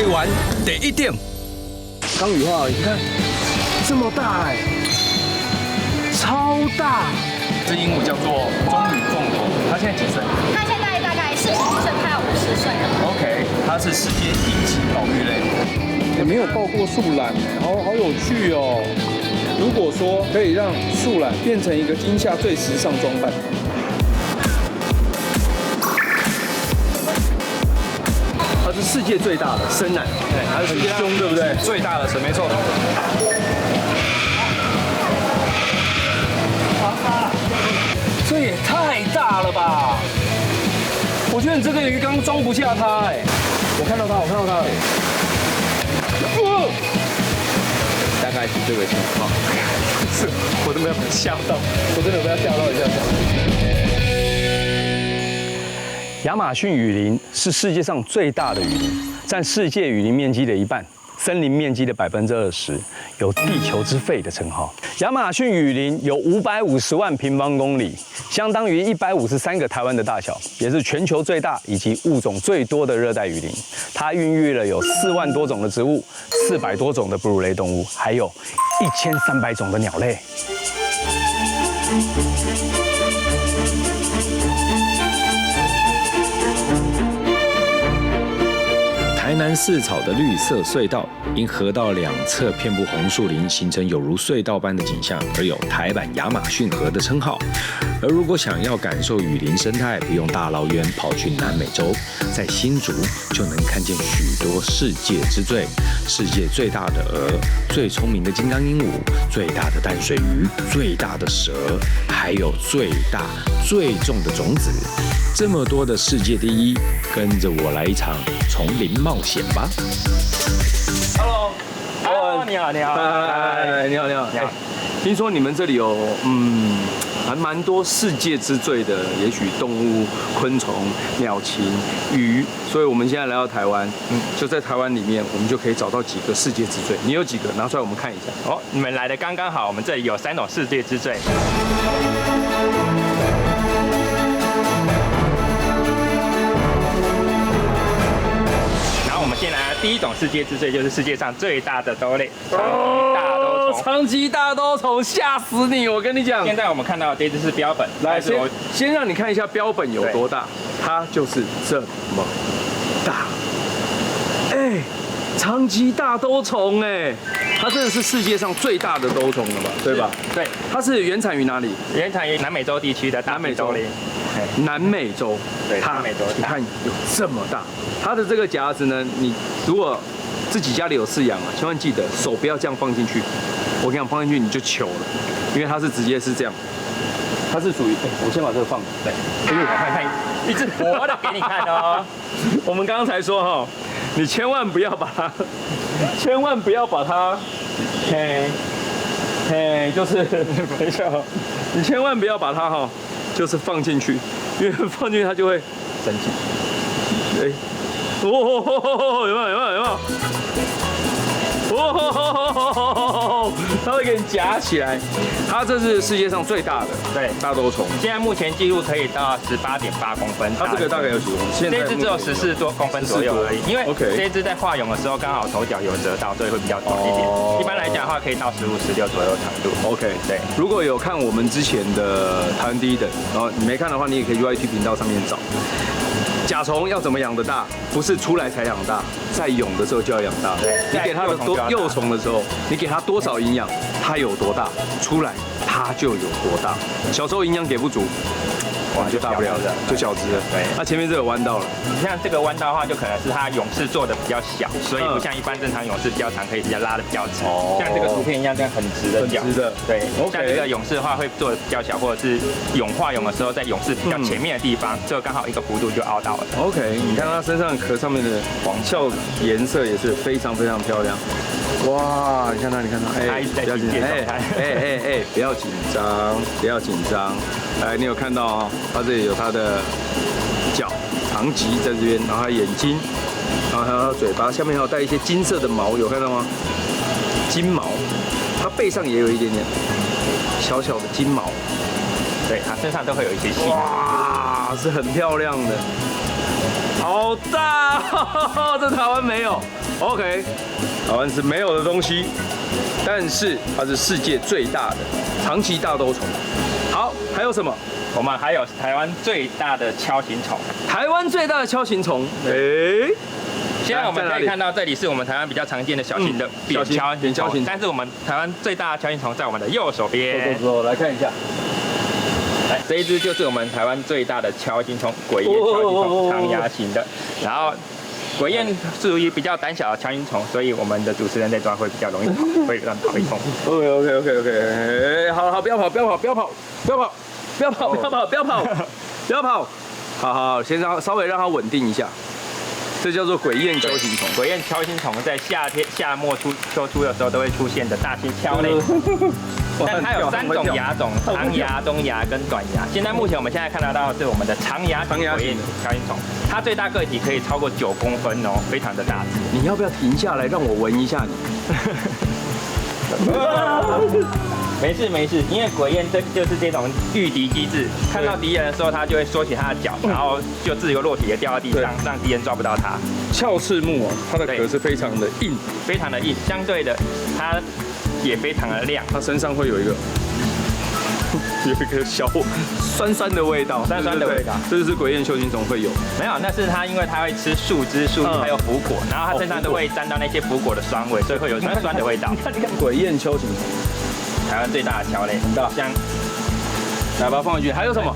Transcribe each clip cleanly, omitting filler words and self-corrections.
台湾第一点。刚羽化，你看这么大哎，超大！这鹦鹉叫做棕榈凤头，它现在几岁？它现在大概40几岁，快要50岁了。OK， 它是世界一级保育类。也没有抱过树懒哎，好有趣哦。如果说可以让树懒变成一个今夏最时尚装扮。它是世界最大的深蓝，对，它是很凶，对不对？最大的蛇，没错。这也太大了吧！我觉得你这个鱼缸装不下它哎。我看到它了。大概是这个情况。是，我都没有被吓到，我真的被它吓到一下。亚马逊雨林是世界上最大的雨林，占世界雨林面积的一半，森林面积的20%，有“地球之肺”的称号。亚马逊雨林有550万平方公里，相当于153个台湾的大小，也是全球最大以及物种最多的热带雨林。它孕育了有4万多种的植物，400多种的哺乳类动物，还有1300种的鸟类。台南四草的绿色隧道，因河道两侧遍布红树林，形成有如隧道般的景象，而有台版亚马逊河的称号。而如果想要感受雨林生态，不用大老远跑去南美洲，在新竹就能看见许多世界之最：世界最大的鹅、最聪明的金刚鹦鹉、最大的淡水鱼、最大的蛇，还有最大最重的种子。这么多的世界第一，跟着我来一场丛林冒险吧 Hello， 你好，你好，你好。听说你们这里有还蛮多世界之最的，也许动物、昆虫、鸟禽、鱼，所以我们现在来到台湾，就在台湾里面，我们就可以找到几个世界之最。你有几个？拿出来我们看一下。哦，你们来的刚刚好，我们这里有3种世界之最。然后我们先来第一种世界之最，就是世界上最大的兜类——长鳍大兜虫，吓死你！我跟你讲，现在我们看到的这只是标本，来先让你看一下标本有多大，它就是这么大。哎，长鳍大兜虫哎，它真的是世界上最大的兜虫了吧？对吧？对，它是原产于哪里？原产于南美洲地区的大美洲林。南美洲，对，南美洲，你看有这么大。它的这个夹子呢，你如果自己家里有饲养啊，千万记得手不要这样放进去。我跟你讲，放进去你就糗了，因为它是直接是这样，它是属于，我先把这个放，对，我看一只活的给你看哦。我们刚刚才说哈，你千万不要把它，就是没错，你千万不要把它哈，就是放进去，因为放进去它就会生气。哎，有没有？它会给你夹起来。它这是世界上最大的大兜虫，现在目前记录可以到18.8公分。它这个大概有几公分？这只只有14多公分左右而已，因为这只在化蛹的时候刚好头角有折到，所以会比较短一点。一般来讲的话，可以到15、16左右长度。OK， 对。如果有看我们之前的台湾第一等，然后你没看的话，你也可以去 YT 频道上面找。甲虫要怎么养得大？不是出来才养大，在蛹的时候就要养大。你给它的幼虫的时候，你给它多少营养，它有多大，出来它就有多大。小时候营养给不足，哇，就大不了了，就小只了。对，那前面这个弯道了。像这个弯道的话，就可能是它蛹室做的比较小，所以不像一般正常蛹室比较长，可以比较拉的比较直。像这个图片一样，这样很直的角。很直的。对。像这个蛹室的话，会做的比较小，或者是化蛹的时候，在蛹室比较前面的地方，这个刚好一个弧度就凹到了。OK， 你看它身上壳上面的黄鞘颜色也是非常非常漂亮。哇，你看它，哎，不要紧张，不要紧张，来，你有看到啊？它这里有它的脚，长鳍在这边，然后它眼睛，然后还有它嘴巴，下面还有带一些金色的毛，有看到吗？金毛，它背上也有一点点小小的金毛，对，它身上都会有一些细毛。哇，是很漂亮的。好大，这台湾没有。OK， 台湾是没有的东西，但是它是世界最大的长鳍大兜虫。好，还有什么？我们还有台湾最大的锹形虫。台湾最大的锹形虫，现在我们可以看到，这里是我们台湾比较常见的小型的扁锹形虫，但是我们台湾最大的锹形虫在我们的右手边。走，来看一下。来，这一只就是我们台湾最大的锹形虫，鬼燕锹形虫，长牙型的。然后，鬼燕是属于比较胆小的锹形虫，所以我们的主持人在抓会比较容易跑，会让跑一通。OK，好，不要跑，好，先稍微让它稳定一下。这叫做鬼燕锹形虫。鬼燕锹形虫在夏末秋初的时候都会出现的大型锹类。但它有3种牙种：长牙、中牙跟短牙。目前我们现在看得到的是我们的长牙鬼燕锹形虫，它最大个体可以超过9公分哦，非常的大只。你要不要停下来让我闻一下你？没事，因为鬼燕就是这种御敌机制，看到敌人的时候，它就会缩起它的脚，然后就自由落体的掉到地上，让敌人抓不到它。鞘翅目哦，它的壳是非常的硬，非常的硬，相对的它也非常的亮，它身上会有一个小酸酸的味道，酸的味道，这就是鬼燕锹形虫会有。没有，那是它因为它会吃树枝还有腐果，然后它身上都会沾到那些腐果的酸味，所以会有酸的味道。你看鬼燕锹形虫。台湾最大的锹类，很大。像，来把它放回去。还有什么？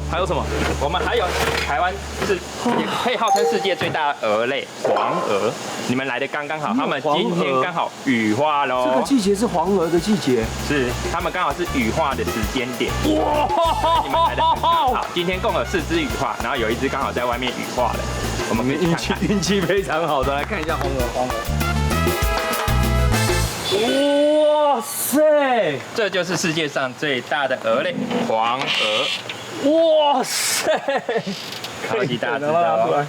我们还有台湾也可以号称世界最大的鹅类——黄鹅。你们来的刚刚好，他们今天刚好羽化喽。这个季节是黄鹅的季节，是他们刚好是羽化的时间点。哇！你们来的刚好，今天共有4只羽化，然后有1只刚好在外面羽化了。我们运气非常好的，来看一下黄鹅。哇塞！这就是世界上最大的鹅类——黄鹅。哇塞！超级大只的哦！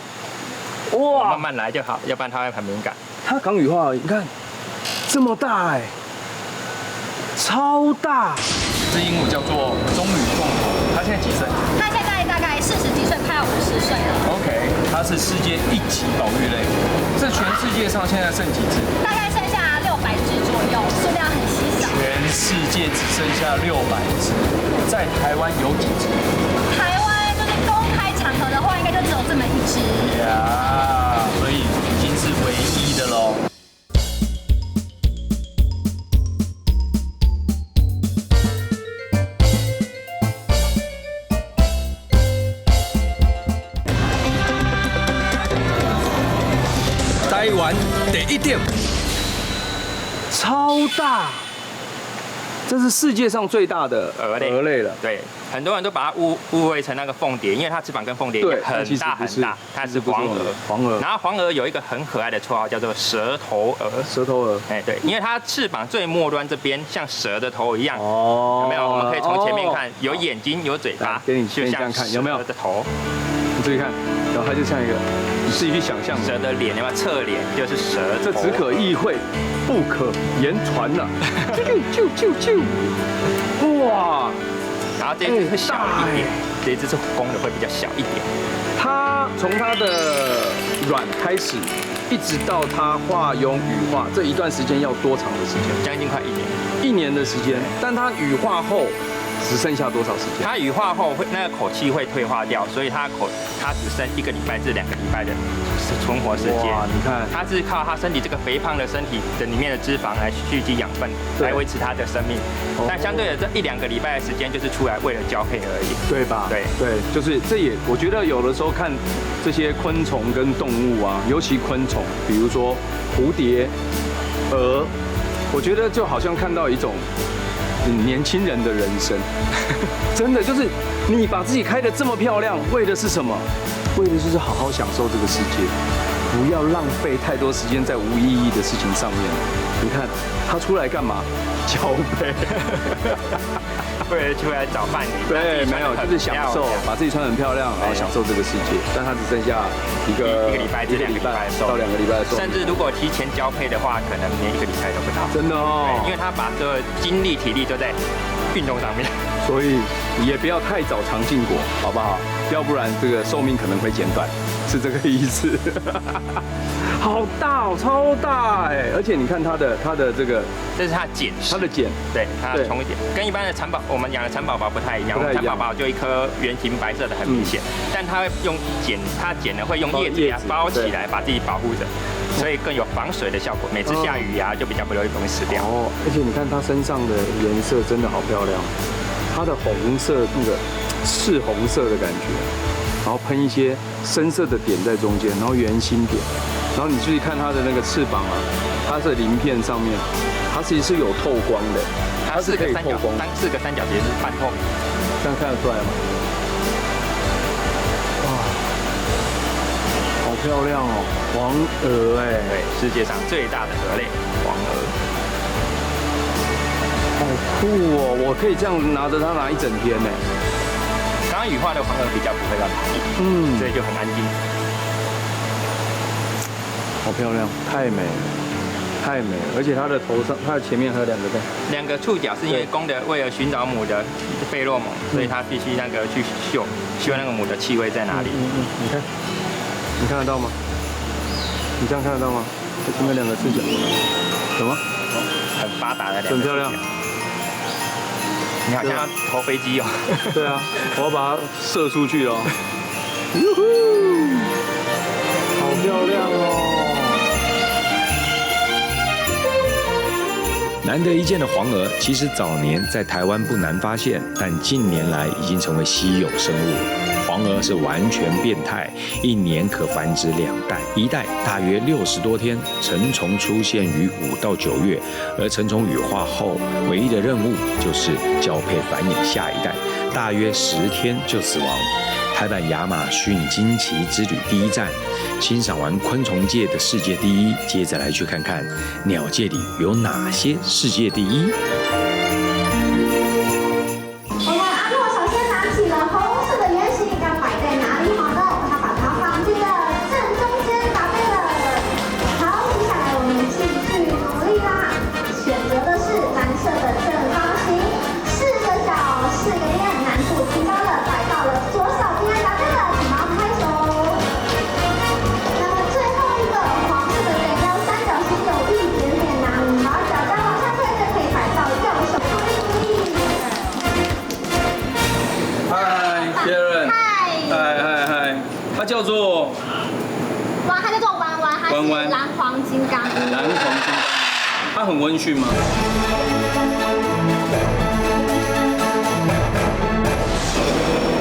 哇，慢慢来就好，要不然它会很敏感。它刚羽化，你看这么大哎，超大！这鹦鹉叫做棕榈凤头，它现在几岁？它现在大概40几岁，快要50岁了。OK， 它是世界1级保育类。这全世界上现在剩几只？大概剩下600只左右，数量很稀少。全世界只剩下600只，在台湾有几只？台湾就是公开场合的话，应该就只有这么1只。呀，所以已经是唯一的喽。台湾第1点，超大！这是世界上最大的鹅类了。对，很多人都把它误会成那个凤蝶，因为它翅膀跟凤蝶很大，它是黄鹅。然后黄鹅有一个很可爱的绰号，叫做蛇头鹅。哎，对，因为它翅膀最末端这边像蛇的头一样，有没有？我们可以从前面看，有眼睛，有嘴巴，就像看，有没有？蛇的头，你注意看，然后它就像一个，你自己去想象蛇的脸，有没有？侧脸就是蛇头。这只可意会，不可言传呐！啾！哇！然后这只会小一点，这只是公的会比较小一点。它从它的卵开始，一直到它化蛹羽化，这一段时间要多长的时间？将近快1年，1年的时间。但它羽化后只剩下多少时间？它羽化后那个口气会退化掉，所以它只剩1个礼拜至2个礼拜的存活时间。哇，你看，它是靠它身体这个肥胖的身体的里面的脂肪来蓄积养分，来维持它的生命。但相对的，这1-2个礼拜的时间就是出来为了交配而已，对吧？对，就是这也，我觉得有的时候看这些昆虫跟动物啊，尤其昆虫，比如说蝴蝶、蛾，我觉得就好像看到一种年轻人的人生，真的就是你把自己开得这么漂亮，为的是什么？为的就是好好享受这个世界，不要浪费太多时间在无意义的事情上面。你看他出来干嘛？交配，为了出来找伴侣。对，没有，就是享受，把自己穿很漂亮，然后享受这个世界。但他只剩下一个礼拜至2个礼拜到2个礼拜的时候，甚至如果提前交配的话，可能连1个礼拜都不到。真的哦，因为他把所有精力体力都在运动上面，所以也不要太早尝禁果，好不好？要不然这个寿命可能会减短，是这个意思。好大哦，超大哎！而且你看它的这个，这是它的茧，对，它的虫茧跟一般的蚕宝，我们养的蚕宝宝不太一样。蚕宝宝就一颗圆形白色的很明显，但它会用茧，它茧呢会用叶子给它包起来，把自己保护着，所以更有防水的效果。每次下雨啊，就比较不容易死掉。哦，而且你看它身上的颜色真的好漂亮，它的红色那个赤红色的感觉，然后喷一些深色的点在中间，然后圆心点。然后你注意看它的那个翅膀啊，它是鳞片上面，它其实是有透光的，它是可以透光，4个三角形是半透明，这样看得出来吗？哇，好漂亮哦，黄鹅哎，对，世界上最大的鹅类，黄鹅，好酷哦！我可以这样拿着它拿一整天呢。刚刚羽化的黄鹅比较不会乱跑，所以就很安静。好漂亮，太美了，太美了！而且它的头上，它的前面还有2个蛋，2个触角是因为公的为了寻找母的费洛蒙，所以它必须那个去嗅那个母的气味在哪里。你看得到吗？你这样看得到吗？它前面2个视角，什么？很发达的2个，很漂亮。你好像要投飞机哦。对啊，我要把它射出去哦。好漂亮哦！难得一见的黄鹅，其实早年在台湾不难发现，但近年来已经成为稀有生物。黄鹅是完全变态，1年可繁殖2代，1代大约60多天，成虫出现于5到9月，而成虫羽化后，唯一的任务就是交配繁衍下一代，大约10天就死亡。台版亚马逊惊奇之旅第1站，欣赏完昆虫界的世界第一，接着来去看看鸟界里有哪些世界第一。我们阿诺首先拿起了红色的圆形，要摆在哪里好呢？他把它放进了正中间，答对了。好，接下来我们继续努力啦。选择的是蓝色的正方形，4个角，4个边，难度提高了，摆到了左手边，答对了，请帮拍手。那么最后一个黄色的圆腰三角形有一点点难，把脚掌往上推的可以摆到右手。嗨 ，Karen。嗨，它叫做它叫做弯弯，它是蓝黄金刚。蓝黄金刚，它很温驯吗？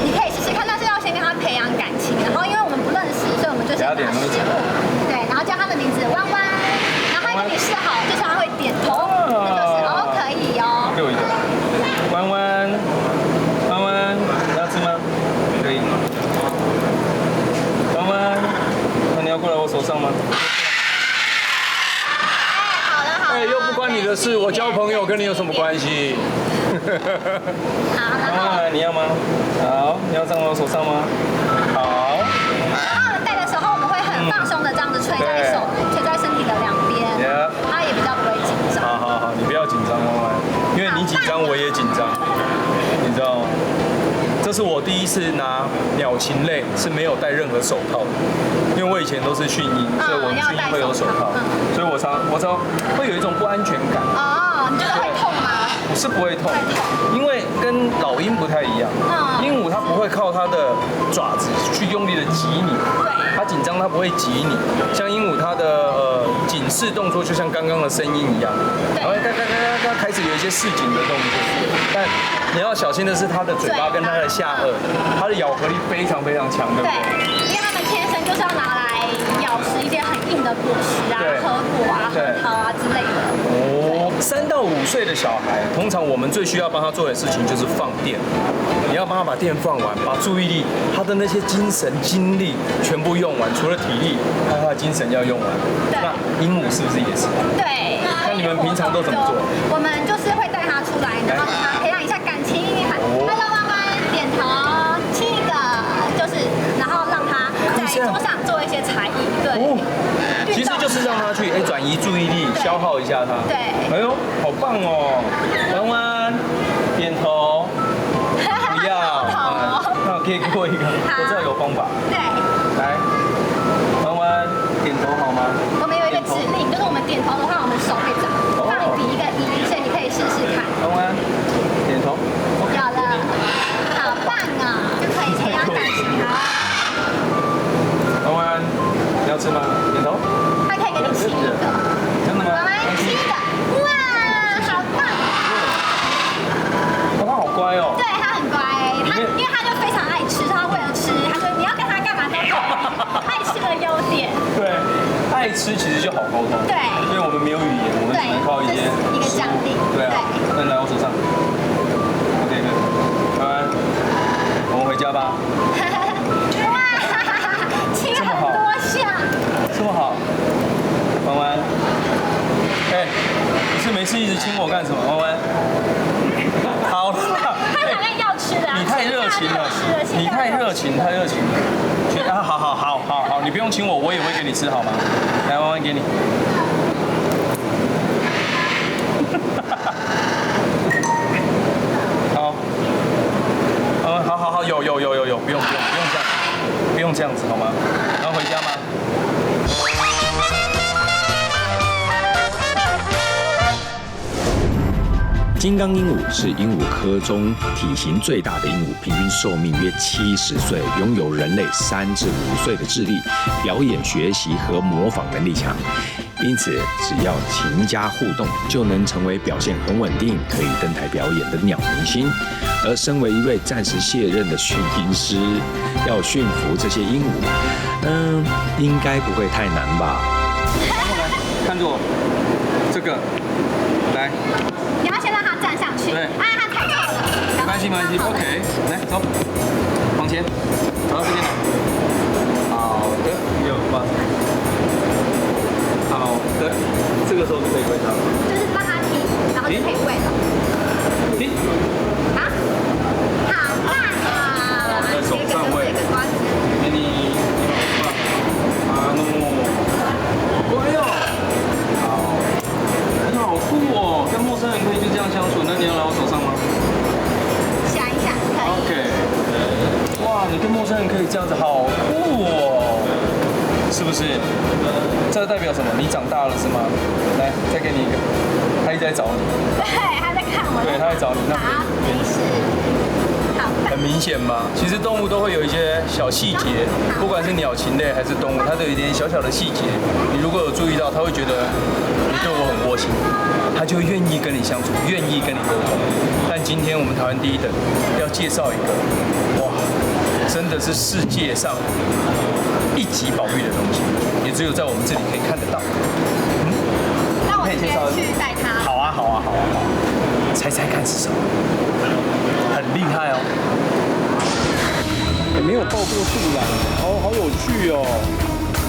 你可以试试看，但是要先跟他培养感情。然后因为我们不认识，所以我们就先给他食物，对，然后叫他的名字弯弯，然后他跟你示好，就是他会点头，那就是哦可以哦。给我一个，弯弯，你要吃吗？可以。弯弯，那你要过来我手上吗？哎，又不关你的事，我交朋友跟你有什么关系？好，然后你要吗？好，你要在我手上吗？好。然后戴的时候，我们会很放松的这样子吹在手，吹在身体的两边，它也比较不会紧张。好，你不要紧张，弯弯，因为你紧张我也紧张，你知道吗？这是我第一次拿鸟禽类是没有戴任何手套的，因为我以前都是训鹰，所以我们训鹰会有手套，所以我常会有一种不安全感。哦，你觉得会痛吗？我是不会痛，因为跟老鹰不太一样。鹦鹉它不会靠它的爪子去用力的挤你，它紧张它不会挤你。像鹦鹉它的警示动作就像刚刚的声音一样，然后它开始有一些示警的动作，但你要小心的是它的嘴巴跟它的下颚，它的咬合力非常非常强，对不对？因为它们天生就是要拿来咬食一些很硬的果实啊、核果啊、核桃啊之类的。哦，3到5岁的小孩，通常我们最需要帮他做的事情就是放电。你要帮他把电放完，把注意力、他的那些精神、精力全部用完，除了体力，还有他的精神要用完。那鹦鹉是不是也是？对。那你们平常都怎么做？我们就是会带他出来，然后跟他培养一下感情，喊他要弯弯点头，亲一个，就是然后让他在桌上做一些才艺，对。其实就是让他去转移注意力，消耗一下他。对。哎呦，好棒哦！弯弯点头，不要。那可以给我一个，我知道有方法。对，来，弯弯点头好吗？我们有一个指令，就是我们点头的话，我们手会长放比一个1，所以你可以试试看。弯弯点头。有了，好棒哦，就可以培养感情了。弯弯，你要吃吗？点头。他可以给你亲一个。真的吗？弯弯亲一个，哇，好棒！他好乖哦。对他很乖，因为他就非常爱吃，他为了吃，他说你要跟他干嘛都可以，爱吃的优点。对，爱吃其实就好沟通。对，因为我们没有语言，我们只能靠一些一个奖励。对啊，那来我手上。OK， 弯弯，我们回家吧。哇，亲很多下。这么好，弯弯。哎，你是没事一直亲我干什么，弯弯？好了。他两个要吃的。你太热情了，你太热情，太热情了。啊，好，你不用亲我，我也会给你吃，好吗？来，弯弯给你。好，好，有，不用这样子，好吗？然后回家吗？金刚鹦鹉是鹦鹉科中体型最大的鹦鹉，平均寿命约70岁，拥有人类3至5岁的智力，表演学习和模仿能力强。因此，只要勤加互动，就能成为表现很稳定、可以登台表演的鸟明星。而身为一位暂时卸任的驯鹰师，要驯服这些鹦鹉，应该不会太难吧？来，看着我，这个，来。你要先让他站上去。对。他太重了。没关系，OK， 来走，往前，走到这边来。好的，没有放。好的，这个时候就可以喂它了。就是让它停，然后就可以喂了。停。啊？好棒啊！在手上喂。这个瓜子。给你，好乖哦。好，你好酷哦，跟陌生人可以就这样相处，那你要来我手上吗？想一想，可以。OK。哇，你跟陌生人可以这样子，好酷哦，是不是？这代表什么？你长大了是吗？来，再给你一个，他一直在找你。对，他在看我。对，他在找你。好，没事。好。很明显吧？其实动物都会有一些小细节，不管是鸟禽类还是动物，它都有一点小小的细节。你如果有注意到，它会觉得你对我很窝心，它就愿意跟你相处，愿意跟你沟通。但今天我们台湾第一等要介绍一个，哇，真的是世界上1级保育的东西，也只有在我们这里可以看得到。那我直接去带它。好啊，猜猜看是什么？很厉害哦。没有抱过树懒，好有趣哦。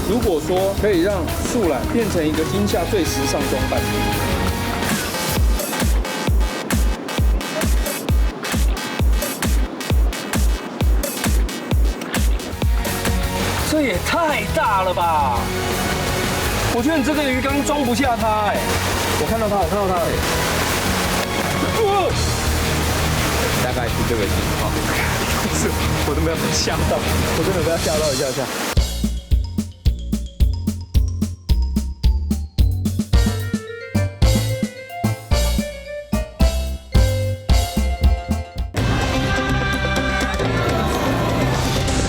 如果说可以让树懒变成一个今夏最时尚装扮，这也太大了吧！我觉得你这个鱼缸装不下它哎。我看到它哎。大概是这个情况。是，我都没有吓到，我真的被他吓到一下。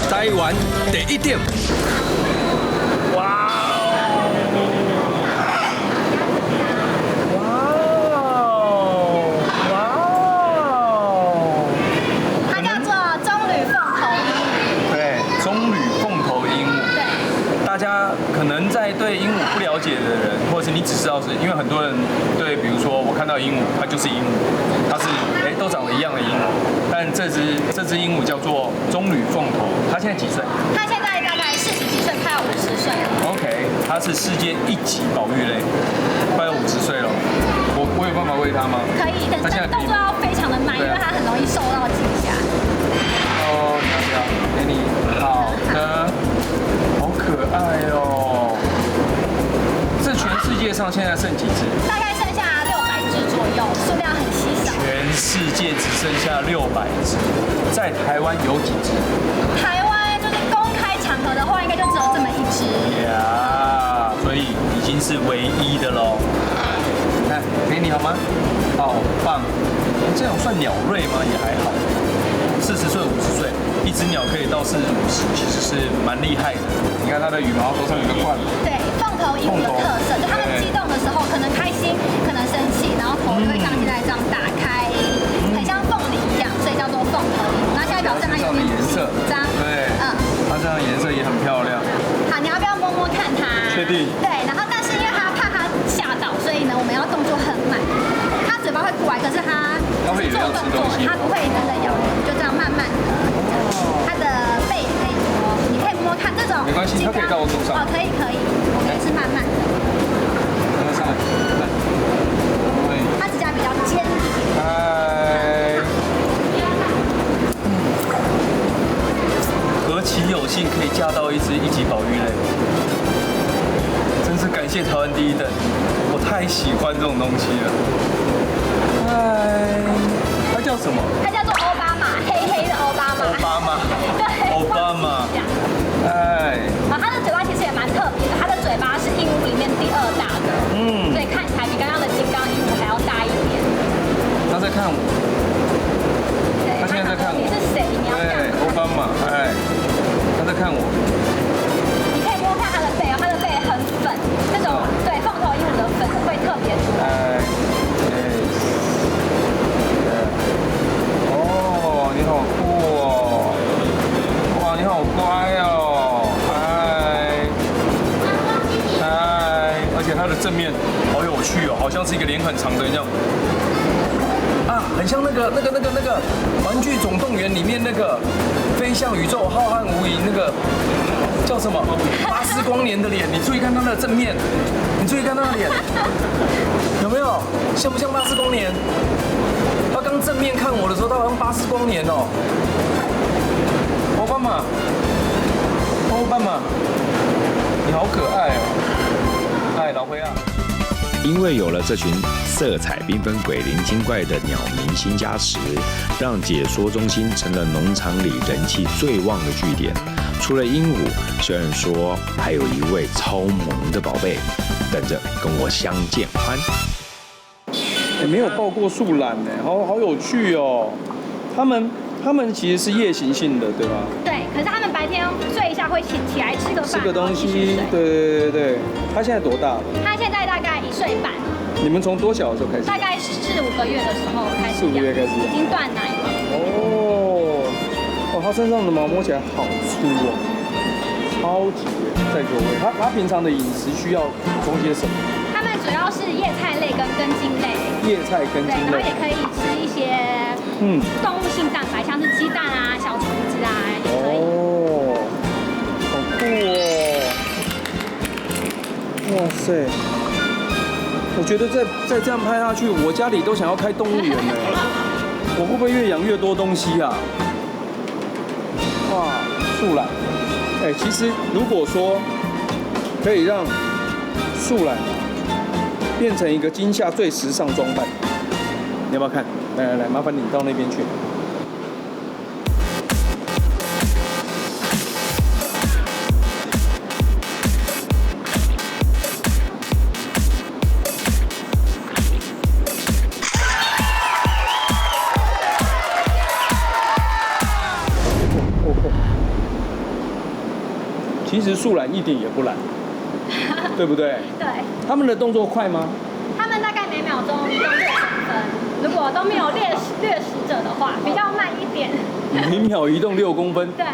台湾第一点。哇！可能在对鹦鹉不了解的人，或者是你只知道是因为很多人对，比如说我看到鹦鹉，它就是鹦鹉，它是都长得一样的鹦鹉，但这只鹦鹉叫做棕榈凤头，它现在几岁？它现在大概40几岁，快要50岁了。OK， 它是世界1级保育类，快要50岁了。我有办法喂它吗？可以，但是动作要非常的慢，因为它很容易受到惊吓。哦，你要不要？给你，好的。好可爱哦！这全世界上现在剩几只？大概剩下600只左右，数量很稀少。全世界只剩下600只，在台湾有几只？台湾就是公开场合的话，应该就只有这么一只。呀，所以已经是唯一的喽。看，给你好吗？好棒！这样算鸟类吗？也还好。40岁、50岁，一只鸟可以到40、50，其实是蛮厉害的。你看它的羽毛头上有个冠。对，凤头鹦鹉的特色，就它们激动的时候，可能开心，可能生气，然后头就会像现在这样打开，很像凤梨一样，所以叫做凤头鹦鹉。然后现在表示它有点紧张。对，它这样的颜色也很漂亮。好，你要不要摸摸看它？确定？对，然后但是因为它怕它吓到，所以呢，我们要动作很慢。它嘴巴会过来，可是它做动作，它不会真的咬人，就这样慢慢的。它的背也可以摸，你可以摸摸看这种。没关系，它可以到我手上。哦，可以，我们也是慢慢的。慢上来，来。它指甲比较尖一点。嗨。何其有幸可以嫁到一只一级保育类，真是感谢台湾第一等，我太喜欢这种东西了。嗨，它叫什么？它叫做奥巴马，黑黑的奥巴马。奥巴马。对。奥巴马。哎。它的嘴巴其实也蛮特别的，它的嘴巴是鹦鹉里面第2大的，所以看起来比刚刚的金刚鹦鹉还要大一点。它在看我。它现在在看我。你是谁？你要干嘛？对，奥巴马，哎，它在看我。你可以摸看它的背哦，它的背很粉，这种对凤头鹦鹉的粉会特别多。哦，你好酷哦！哇，你好乖哦！嗨，而且它的正面好有趣哦，好像是一个脸很长的这样。啊，很像那个《玩具总动员》里面那个飞向宇宙浩瀚无垠那个叫什么巴斯光年的脸，你注意看它的正面，你注意看它的脸，有没有像不像巴斯光年？他刚正面看我的时候，他好像巴斯光年哦。奥巴马，奥巴马，你好可爱哦！哎，老灰啊。因为有了这群色彩缤纷、鬼灵精怪的鸟明星加持，让解说中心成了农场里人气最旺的据点。除了鹦鹉，虽然说还有一位超萌的宝贝，等着跟我相见欢。也没有抱过树懒呢，好有趣哦。他们其实是夜行性的，对吧？对，可是他们白天睡一下会起来吃个饭，吃个东西，对。他现在多大了？他现在大概1岁半。你们从多小的时候开始？大概4、5个月的时候开始。4、5个月开始。已经断奶了。哦，他身上的毛摸起来好粗哦，超级在各位。他平常的饮食需要补充些什么？他们主要是叶菜类跟根茎类。叶菜根茎类。然后也可以吃一些动物性蛋白，像是鸡蛋啊、小虫子啊，也可以。哦，好酷哦！哇塞！我觉得再这样拍下去，我家里都想要开动物园了。我会不会越养越多东西啊？哇，树懒！哎，其实如果说可以让树懒变成一个今夏最时尚装扮，你要不要看？来，麻烦你到那边去。其实树懒一点也不懒，对不对？对。他们的动作快吗？他们大概每秒钟移动6公分，如果都没有掠食者的话，比较慢一点。每秒移动6公分。对。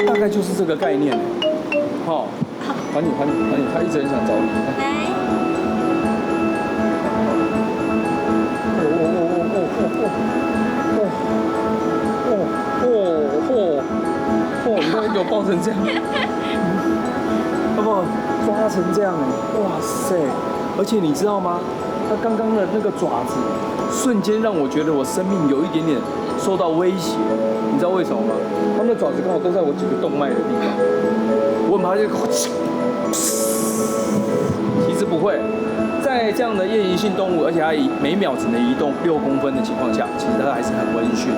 大概就是这个概念。好，还你，他一直很想找你。你都给我抱成这样，要不抓成这样哎，哇塞！而且你知道吗？他刚刚的那个爪子，瞬间让我觉得我生命有一点点受到威胁。你知道为什么吗？他们的爪子刚好都在我几个动脉的地方。我很怕就，其实不会。在这样的夜行性动物，而且它每秒只能移动6公分的情况下，其实它还是很温驯。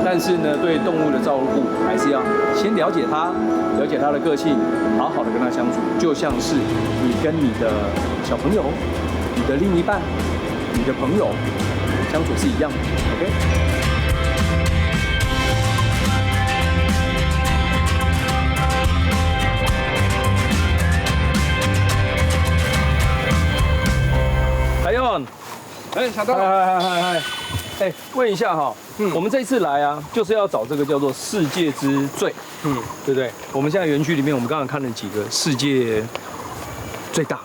但是呢，对动物的照顾还是要先了解它，了解它的个性，好好的跟它相处，就像是你跟你的小朋友、你的另一半、你的朋友相处是一样的。OK。海用，小豆，哎，问一下哈，我们这次来啊，就是要找这个叫做世界之最，对不对？我们现在园区里面，我们刚刚看了几个世界最大，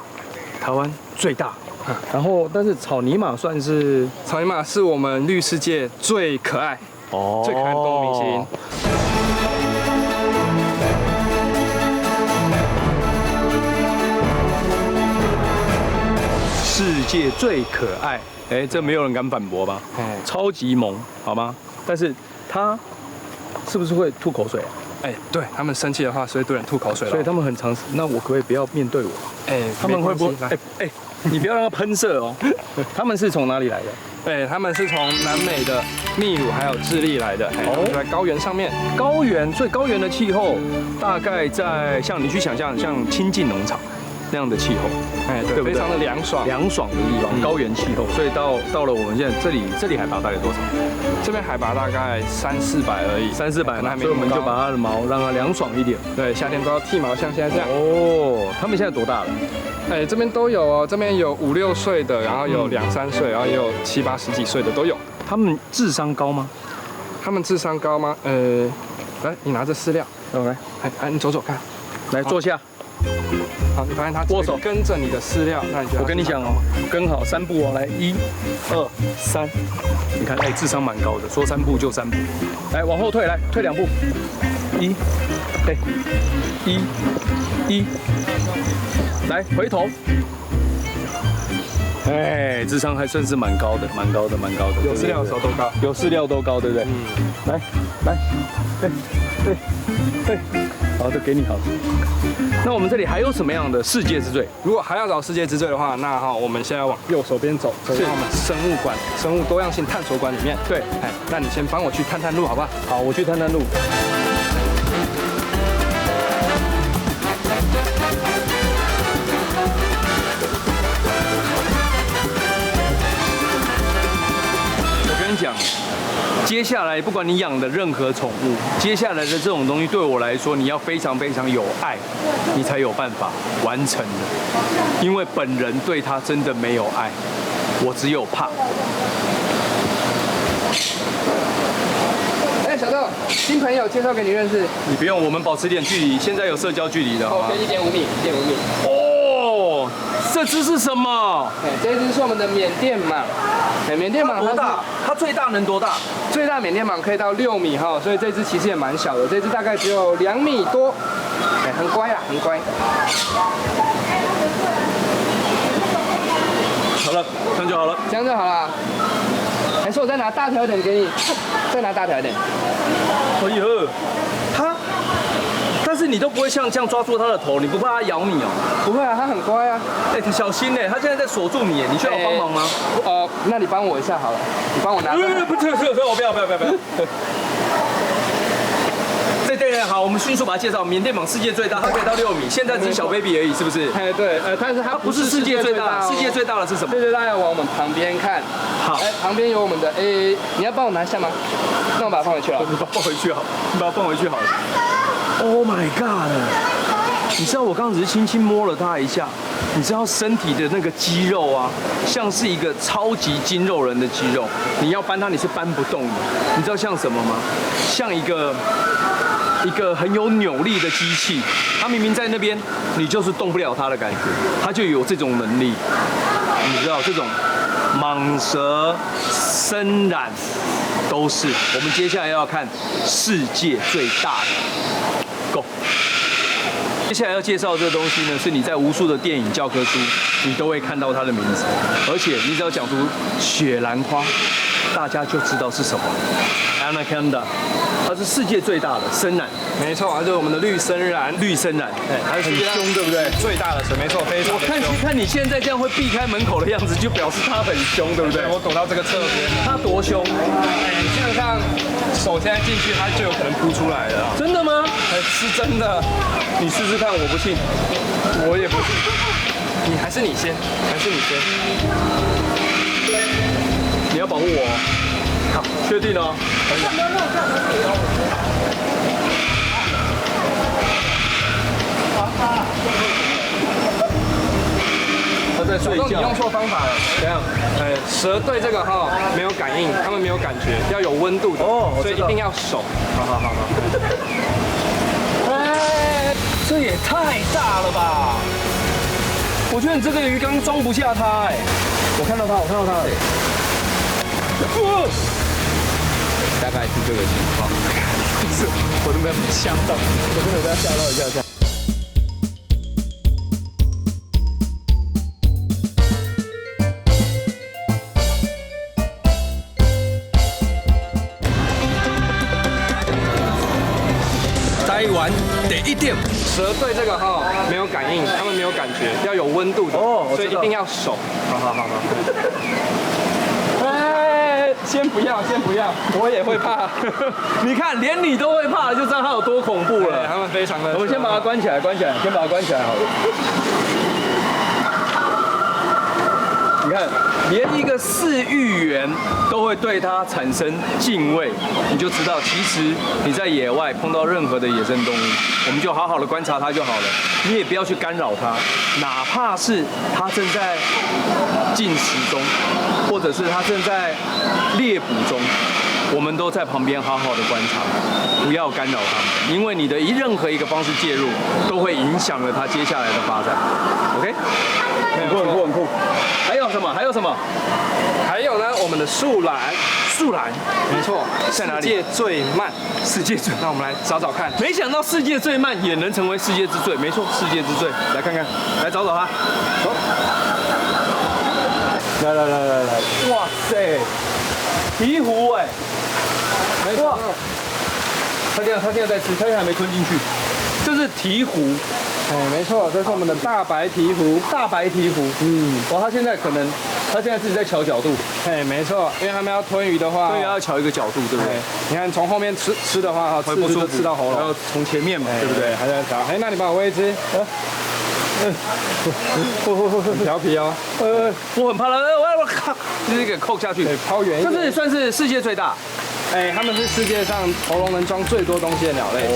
台湾最大，然后但是草泥马算是我们绿世界最可爱最可爱的动物明星。世界最可爱，哎，这没有人敢反驳吧？超级萌，好吗？但是它是不是会吐口水啊？哎，对他们生气的话是会对人吐口水的，所以他们很常，那我可不可以不要面对我？哎，他们会不会？哎，你不要让它喷射哦。他们是从哪里来的？对，他们是从南美的秘鲁还有智利来的，就在高原上面。高原，所以高原的气候大概在像你去想象，像清境农场那样的气候，哎，对，非常的凉爽的地方，高原气候。所以到了我们现在这里海拔大概多少？这边海拔大概300-400而已，300-400，所以我们就把它的毛让它凉爽一点。对，夏天都要剃毛，像现在这样。哦，他们现在多大了？哎，这边都有哦，这边有5-6岁的，然后有2-3岁，然后也有7-8-10几岁的都有。他们智商高吗？他们智商高吗？来，你拿着饲料，来，你走走看，来坐下。好，你发现它握手跟着你的饲料，那你就我跟你讲哦，跟好3步哦，来1、2、3，你看，哎，智商蛮高的，说3步就3步，来往后退，来退2步，1，哎，1，来回头，哎，智商还算是蛮高的，有饲料的时候都高，有饲料都高，对不对？来，对，好，都给你好。那我们这里还有什么样的世界之最？如果还要找世界之最的话，那我们现在往右手边走到我们生物馆、生物多样性探索馆里面。对，那你先帮我去探探路，好不好？好，我去探探路。我跟你讲。接下来，不管你养的任何宠物，接下来的这种东西对我来说，你要非常有爱，你才有办法完成的。因为本人对它真的没有爱，我只有怕。哎，小豆，新朋友介绍给你认识。你不用，我们保持点距离，现在有社交距离的，好吗？1.5米。哦，这只是什么？这只是我们的缅甸蟒。缅甸蟒多大？它最大能多大？最大缅甸蟒可以到6米哈，所以这只其实也蛮小的，这只大概只有2米多，很乖啦，很乖。好了，这样就好了。这样就好了。还是我再拿大条一点给你，再拿大条一点。哎呦，但是你都不会像这样抓住它的头，你不怕它咬你哦？不会啊，它很乖啊。哎，小心哎，它现在在锁住你，你需要我帮忙吗？那你帮我一下好了，你帮我拿。不，我不要。对，好，我们迅速把它介绍。缅甸蟒世界最大，它可以到6米，现在只是小 baby 而已，是不是？哎，对，但是它不是世界最大，世界最大的是什么？对，大家往我们旁边看。好，旁边有我们的你要帮我拿下吗？那我把它放回去了。你把它放回去好了。Oh my god！ 你知道我刚刚只是轻轻摸了它一下，你知道身体的那个肌肉啊，像是一个超级筋肉人的肌肉，你要搬它你是搬不动的。你知道像什么吗？像一个很有扭力的机器，它明明在那边，你就是动不了它的感觉，它就有这种能力。你知道这种蟒蛇、深染都是。我们接下来要看世界最大的。Go。接下来要介绍这个东西呢，是你在无数的电影教科书，你都会看到它的名字，而且你只要讲出雪兰花，大家就知道是什么 ，Anaconda， 它是世界最大的深蓝，没错，它就是我们的绿深蓝。绿深蓝，它是很凶，对不对？最大的蛇，没错，非常的凶。看你现在这样会避开门口的样子，就表示它很凶，对不对？我躲到这个侧边，它多凶？基本上手现在进去，它就有可能扑出来了。真的吗？是真的，你试试看，我不信。我也不信。还是你先，你要保护我。好，确定哦。他在睡觉。你用错方法了。怎样？蛇对这个没有感应，它们没有感觉，要有温度的。哦，所以一定要手。好。这也太大了吧！我觉得你这个鱼缸装不下它哎。我看到它了。大概是这个情况。是，我都没有被吓到，我真的被吓到一下。台湾第一点，蛇对这个没有感应，它们没有感觉，要有温度的。哦，所以一定要手。好。先不要，我也会怕。你看，连你都会怕，就知道它有多恐怖了。他们非常的。我们先把它关起来，先把它关起来好了。你看，连一个饲育员都会对它产生敬畏，你就知道，其实你在野外碰到任何的野生动物，我们就好好的观察它就好了。你也不要去干扰它，哪怕是它正在进食中，或者是它正在猎捕中，我们都在旁边好好的观察，不要干扰它们，因为你的任何一个方式介入，都会影响了它接下来的发展。OK？ 很酷。还有什么？还有呢，我们的树懒，没错，在哪里？世界最慢，那我们来找找看。没想到世界最慢也能成为世界之最，没错，世界之最。来看看，来找它。走。来！哇塞，鹈鹕哎！没错。它现在在吃，它还没吞进去。这是鹈鹕。没错，这是我们的大白鹈鹕。哇，它现在自己在瞧角度。没错，因为他们要吞鱼的话，要瞧一个角度，对不对？你看从后面吃的话，会不舒服，吃到喉咙，然后从前面嘛，对不对？还在找。那你帮我喂一只。很调皮哦。我很怕了，我靠，就是给扣下去，抛远一点。这是算是世界最大。他们是世界上喉咙能装最多东西的鸟类，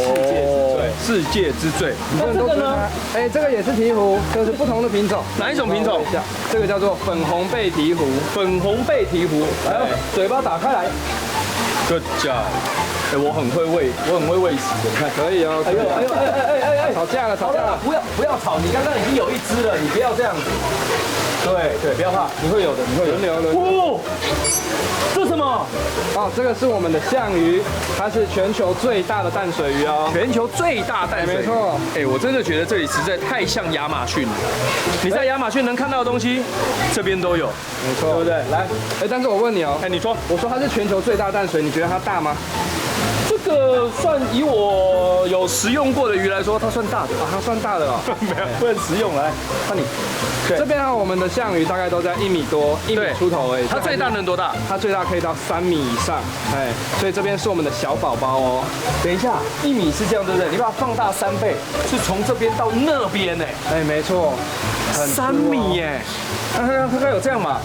世界之最。那这个呢？这个也是鹈鹕，就是不同的品种。哪一种品种？这个叫做粉红背鹈鹕。来，嘴巴打开来。Good job。我很会喂食的，你看。可以哦。吵架了！不要吵，你刚刚已经有一只了，你不要这样子。对，不要怕，你会有的。轮流。这什么？这个是我们的象鱼，它是全球最大的淡水鱼哦。全球最大淡水鱼，没错。我真的觉得这里实在太像亚马逊了。你在亚马逊能看到的东西，这边都有，没错，对不对？来，但是我问你哦，你说，我说它是全球最大淡水，你觉得它大吗？这个算以我有食用过的鱼来说，它算大的它算大的哦。没有，不能食用。来，看你。这边我们的象鱼大概都在1米多，1米出头而已。它最大能多大？它最大可以到3米以上。所以这边是我们的小宝宝哦。等一下，1米是这样对不对？你把它放大3倍，是从这边到那边呢。没错，3米耶。它有这样嘛？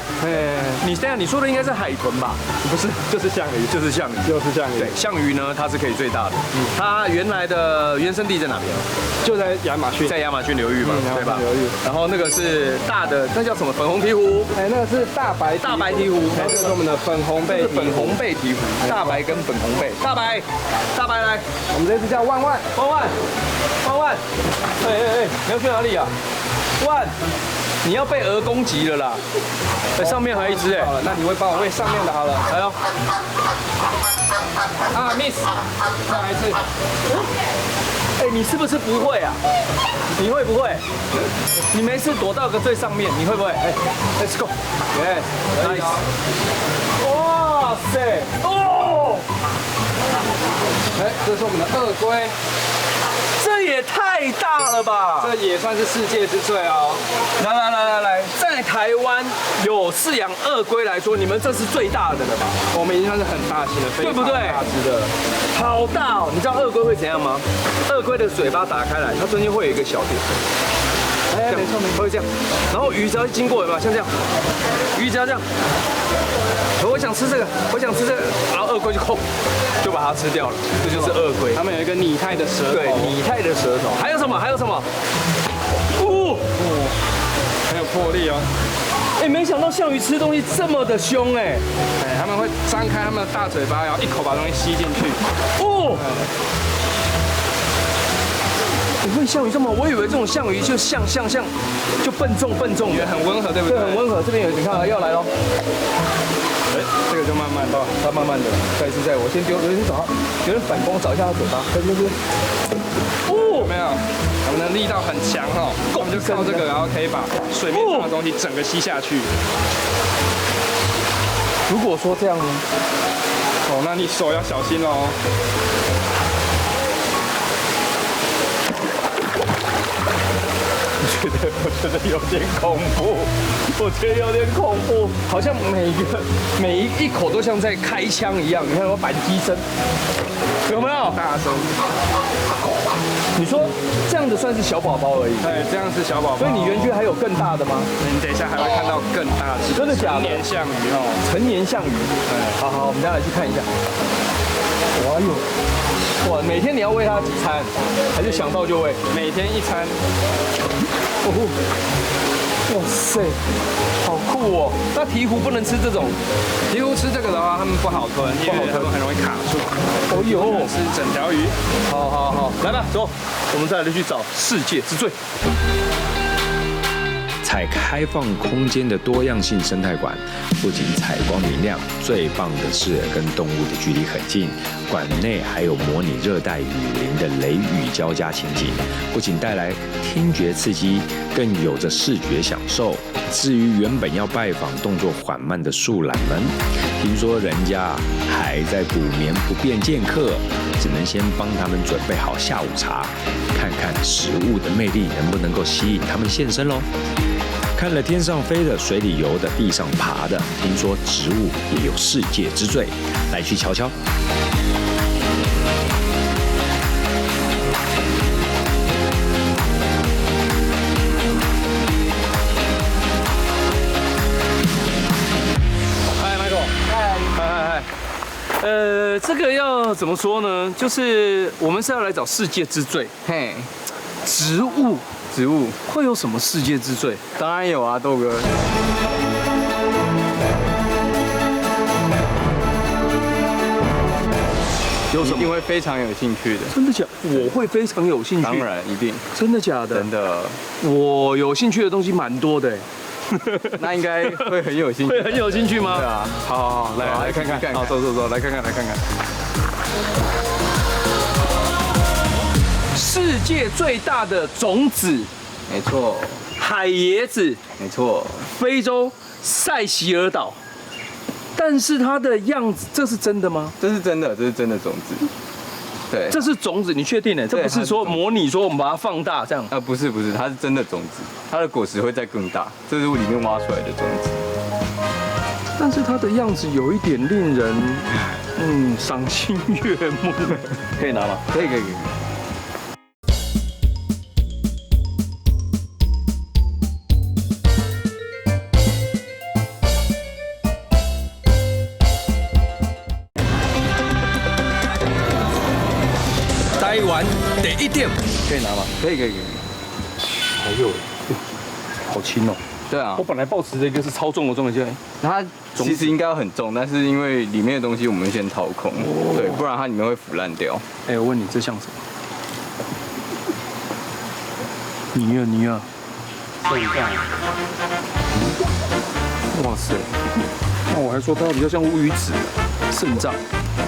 你说的应该是海豚吧？不是，就是象鱼。对，象鱼呢，它是可以最大的。它原来的原生地在哪边？就在亚马逊，在亚马逊流域嘛，对吧？流域。然后那个是大的，那叫什么？粉红鹈鹕。那个是大白鹈鹕。这是我们的粉红背鹈鹕。大白跟粉红背。大白来。我们这只叫万万。你要去哪里啊？万。你要被鹅攻击了啦！上面还有一只好了，那你会帮我喂上面的好了。来哦。miss， 再来一次。你是不是不会啊？你会不会？你没事躲到个最上面，你会不会？Let's go。Nice。哇塞！哦！哎，这是我们的鳄龟，这也太大了吧！这也算是世界之最哦。来，在台湾有饲养鳄龟来说，你们这是最大的了吧？我们已经算是很大型的，对不对？大只的，好大哦！你知道鳄龟会怎样吗？鳄龟的嘴巴打开来，它中间会有一个小点。哎，没错，会这样。然后鱼只要一经过，有没有像这样？鱼只要这样，我想吃这个，然后鳄龟就把它吃掉了，这就是鳄龟。它们有一个拟态的舌头，对，拟态的舌头。还有什么？很有魄力哦。哎，没想到象鱼吃东西这么的凶哎！哎，他们会张开他们的大嘴巴，然后一口把东西吸进去。哦。你会象鱼这么？我以为这种象鱼就像就笨重，也很温和，对不对？对，很温和。这边有，你看要来喽。哎，这个就慢慢到，它慢慢的，再一次在我先丢，先找它，有点反光，找一下它嘴巴，这边。哦，有没有？我们的力道很强哦，我们就靠这个，然后可以把水面上的东西整个吸下去。如果说这样呢？哦，那你手要小心哦。我觉得有点恐怖，好像每一口都像在开枪一样，你看有扳机声，有没有？大声。你说这样的算是小宝宝而已？对，这样是小宝宝。所以你园区还有更大的吗？你等一下还会看到更大的，真的假的？成年象鱼哦，成年象鱼。好，我们再来去看一下。哎呦！哇，每天你要喂它几餐？还是想到就喂？每天一餐。哇塞，好酷哦！那鹈鹕不能吃这种，鹈鹕吃这个的话，它们不好吞，因为它们很容易卡住。哦呦，吃整条鱼。好，来吧，走，我们再来去找世界之最。采开放空间的多样性生态馆，不仅采光明亮，最棒的是跟动物的距离很近。馆内还有模拟热带雨林的雷雨交加情景，不仅带来听觉刺激，更有着视觉享受。至于原本要拜访动作缓慢的树懒们，听说人家还在补眠不便见客，只能先帮他们准备好下午茶，看看食物的魅力能不能够吸引他们现身喽。看了天上飞的、水里游的、地上爬的，听说植物也有世界之最，来去瞧瞧。嗨 ，Michael。嗨。这个要怎么说呢？就是我们是要来找世界之最。嘿，植物会有什么世界之最？当然有啊，豆哥。有什么？一定会非常有兴趣的。真的假？我会非常有兴趣。当然，一定。真的假的？真的。我有兴趣的东西蛮多的。那应该会很有兴趣。会很有兴趣吗？对啊。好，来看看。好，走，来看看。世界最大的种子，没错。海椰子，没错。非洲塞西尔岛，但是它的样子，这是真的吗？这是真的种子。对，这是种子，你确定呢？这不是说模拟说我们把它放大这样？不是，它是真的种子，它的果实会再更大，这是里面挖出来的种子。但是它的样子有一点令人，赏心悦目。可以拿吗？可以。台湾第一点，可以拿吗？可以。好有，好轻哦。对啊，我本来抱持的一个是超重的重量，它其实应该要很重，但是因为里面的东西我们先掏空，对，不然它里面会腐烂掉。哎，我问你，这像什么？泥啊。肾脏。哇塞，那我还说它比较像乌鱼子，肾脏。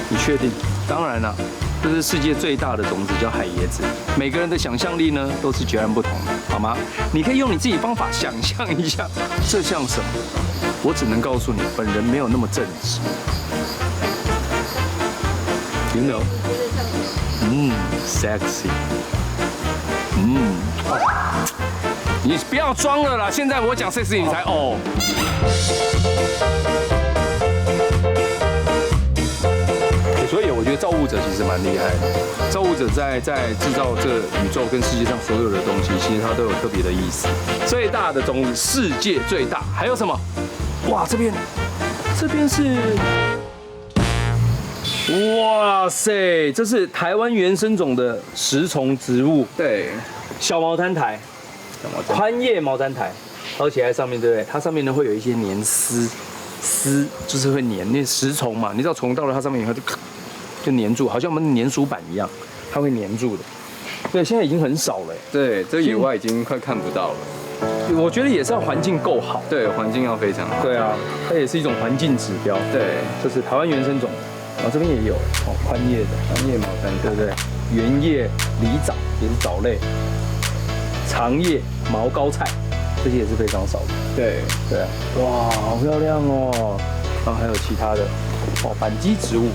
你确定？当然了。这是世界最大的种子，叫海椰子。每个人的想象力呢，都是截然不同的，好吗？你可以用你自己方法想象一下，这像什么？我只能告诉你，本人没有那么正直。You know， sexy， 你不要装了啦！现在我讲 sexy 你才哦。所以我觉得造物者其实蛮厉害的。造物者在制造这宇宙跟世界上所有的东西，其实它都有特别的意思。最大的种子，世界最大，还有什么？哇，这边是，哇塞，这是台湾原生种的食虫植物，对，小毛丹苔，宽叶毛丹苔，包起来在上面，对不对？它上面呢会有一些黏丝就是会黏，那食虫嘛，你知道虫到了它上面以后就黏住，好像我们粘鼠板一样，它会黏住的。对，现在已经很少了。对，这野外已经快看不到了。我觉得也是要环境够好。对，环境要非常好。对啊，它也是一种环境指标。对，这是台湾原生种，然后这边也有哦，宽叶的，宽叶毛丹，对不对？圆叶狸藻也是藻类，长叶毛膏菜，这些也是非常少的。对，对啊，哇，好漂亮哦。然后还有其他的哦，板基植物，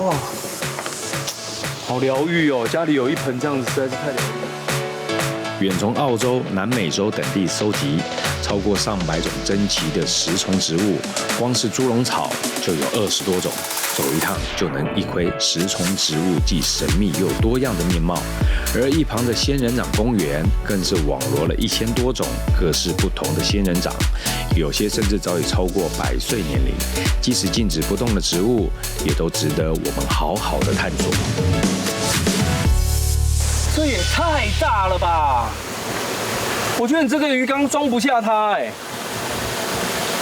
哇，好疗愈哦！家里有一盆这样子，实在是太疗愈了。远从澳洲、南美洲等地搜集超过上百种珍奇的食虫植物，光是猪笼草就有20多种，走一趟就能一窥食虫植物既神秘又多样的面貌。而一旁的仙人掌公园更是网罗了1000多种各式不同的仙人掌，有些甚至早已超过100岁年龄。即使静止不动的植物，也都值得我们好好的探索。这也太大了吧！我觉得你这个鱼缸装不下它，哎，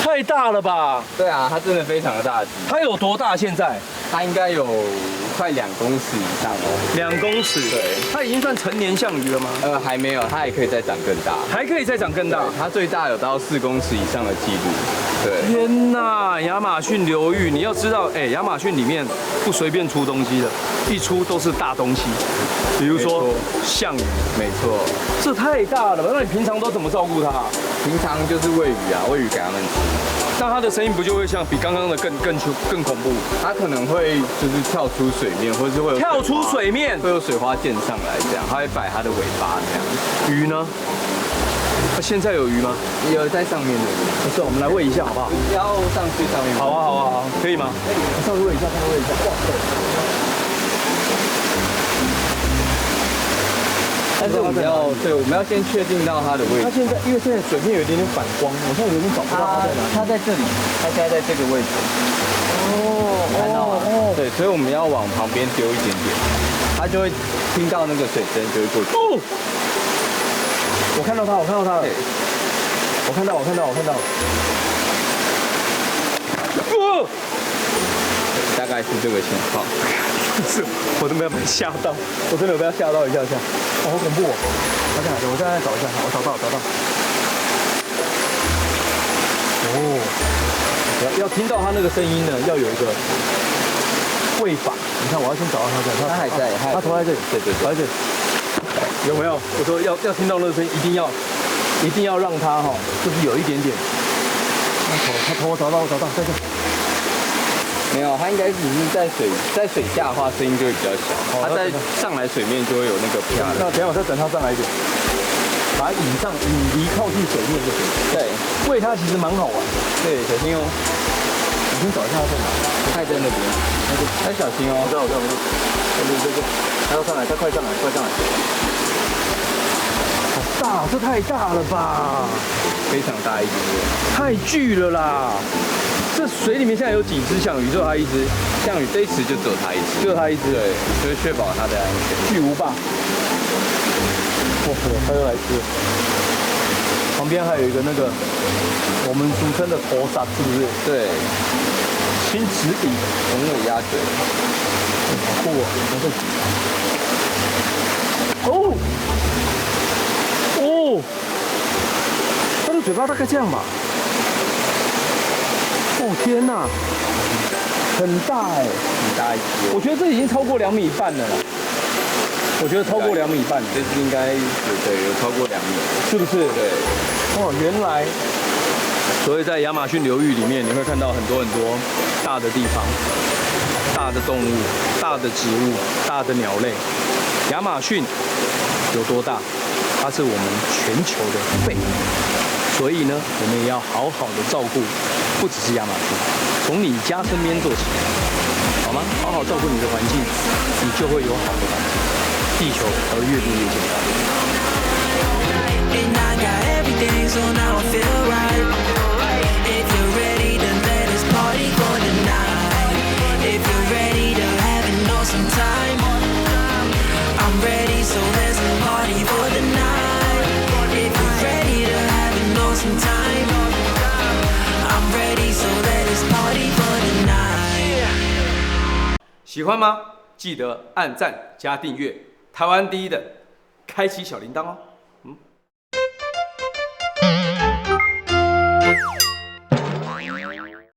太大了吧？对啊，它真的非常的大只。它有多大？现在它应该有快2公尺以上哦。2公尺。对，它已经算成年象鱼了吗？还没有，它还可以再长更大。还可以再长更大。它最大有到4公尺以上的记录。对。天哪，亚马逊流域，你要知道，哎，亚马逊里面不随便出东西的，一出都是大东西。比如说象鱼，没错，这太大了吧？那你平常都怎么照顾它？平常就是喂鱼啊，喂鱼给它们吃。那它的声音不就会像比刚刚的更恐怖？它可能会就是跳出水面，或者是会有跳出水面，会有水花溅上来这样，它会摆它的尾巴这样。鱼呢？现在有鱼吗？有在上面的鱼。不是，我们来喂一下好不好？要上去上面。好啊，好啊，好，可以吗？上去喂一下，上去喂一下。哇塞！但是我们要先确定到它的位置。它现在因为现在水面有一点点反光，我现在有点找不到它在哪里。它在这里，它现在在这个位置。看到吗？对，所以我们要往旁边丢一点点，它就会听到那个水声，就会过去。我看到它了。我看到。大概是这个情况。是，我都没有被吓到，我真的有被它吓到一下。哦，好恐怖哦！它在哪里？我现在找一下，我找到。哦，要听到它那个声音呢，要有一个喂法。你看，我要先找到它在，它还在，它头在这里，对，头在这里。有没有？我说要听到那个声音，一定要让它哈，就是有一点点。它头我找到，在这。没有，它应该只是在水下的话，声音就会比较小。它在上来水面就会有那个啪的。那等一下我再等它上来一点，把它引离靠近水面就可以。对，喂它其实蛮好玩。对，小心哦。我先找一下它在哪。它在那边，要小心哦。我知道。对，它要上来，它快上来。好大，这太大了吧？非常大一只，太巨了啦！这水里面现在有几只象鱼？就它一只。象鱼这一池就只有它一只。对，就是确保它的安全。巨无霸。哇塞，它又来吃。旁边还有一个那个我们俗称的头鲨，是不是？对。青池底红尾鸭嘴。好酷哦！哦，它的嘴巴大概这样吧。哦天哪，很大哎，很大一只。我觉得这已经超过2米半了啦。我觉得超过2米半，这只应该有超过2米，是不是？对。哦，原来。所以在亚马逊流域里面，你会看到很多大的地方，大的动物、大的植物、大的鸟类。亚马逊有多大？它是我们全球的肺。所以呢，我们也要好好的照顾，不只是亚马逊，从你家身边做起，好吗？好好照顾你的环境，你就会有好的环境，地球才会越变越健康。喜欢吗？记得按赞加订阅，台湾第一的，开启小铃铛哦。